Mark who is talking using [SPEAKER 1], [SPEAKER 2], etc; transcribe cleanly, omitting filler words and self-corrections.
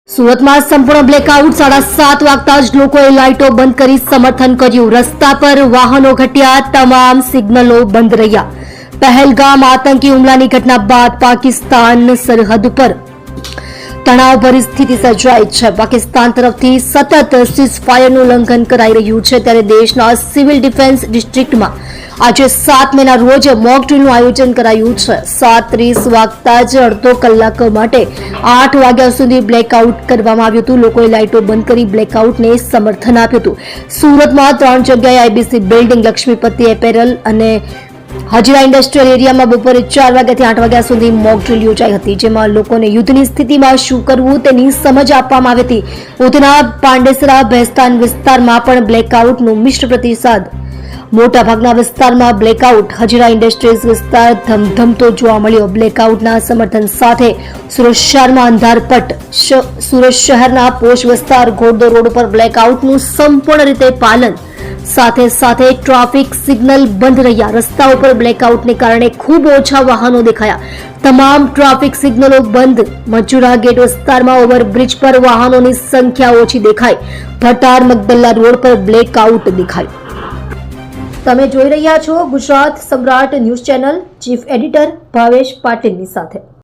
[SPEAKER 1] સુરતમાં સંપૂર્ણ બ્લેકઆઉટ 7:30 વાગતા જ લોકોએ લાઇટો બંધ કરી સમર્થન કર્યું. રસ્તા પર વાહનો ઘટ્યા, તમામ સિગ્નલો બંધ રહ્યા. પહેલગામ આતંકી હુમલાની ઘટના બાદ પાકિસ્તાન સરહદ પર તણાવભરી સ્થિતિ સર્જાઈ છે. પાકિસ્તાન તરફથી સતત સીઝફાયરનું ઉલ્લંઘન કરાઈ રહ્યું છે, ત્યારે દેશના સિવિલ ડિફેન્સ ડિસ્ટ્રિક્ટમાં આજે 7 મેના રોજ મોક ડ્રીલનું આયોજન કરાયું છે. 7:30 વાગતા જ અડધો કલાક માટે 8 વાગ્યા સુધી બ્લેકઆઉટ કરવામાં આવ્યું હતું. લોકોએ લાઇટો બંધ કરી બ્લેકઆઉટને સમર્થન આપ્યું હતું. સુરતમાં 3 જગ્યાએ આઈબીસી બિલ્ડિંગ, લક્ષ્મીપતિ એપેરલ અને હજીરા ઇન્ડસ્ટ્રીયલ એરિયામાં બપોરે 4 વાગ્યાથી 8 વાગ્યા સુધી મોક ડ્રીલ યોજાઈ હતી, જેમાં લોકોને યુદ્ધની સ્થિતિમાં શું કરવું તેની સમજ આપવામાં આવી હતી. ઉધના, પાંડેસરા, ભેસ્તાન વિસ્તારમાં પણ બ્લેકઆઉટનું મિશ્ર પ્રતિસાદ. મોટાભાગના વિસ્તારમાં બ્લેકઆઉટ. હજીરા ઇન્ડસ્ટ્રીઝ વિસ્તાર ધમધમતો જોવા મળ્યો. બ્લેકઆઉટના સમર્થન સાથે સુરત શહેરમાં અંધારપટ. સુરત શહેરના પોશ વિસ્તાર, ઘોડદોર રોડ પર બ્લેકઆઉટનું સંપૂર્ણ રીતે પાલન. સાથે સાથે ટ્રાફિક સિગ્નલ બંધ રહ્યા. રસ્તા ઉપર બ્લેકઆઉટને કારણે ખૂબ ઓછા વાહનો દેખાયા. તમામ ટ્રાફિક સિગ્નલો બંધ. મજુરા ગેટ વિસ્તારમાં ઓવરબ્રિજ પર વાહનોની સંખ્યા ઓછી દેખાઈ. ભટાર મગદલ્લા રોડ પર બ્લેકઆઉટ દેખાય. તમે જોઈ રહ્યા છો ગુજરાત સમ્રાટ news channel. Chief editor Bhavesh પાટીલની સાથે.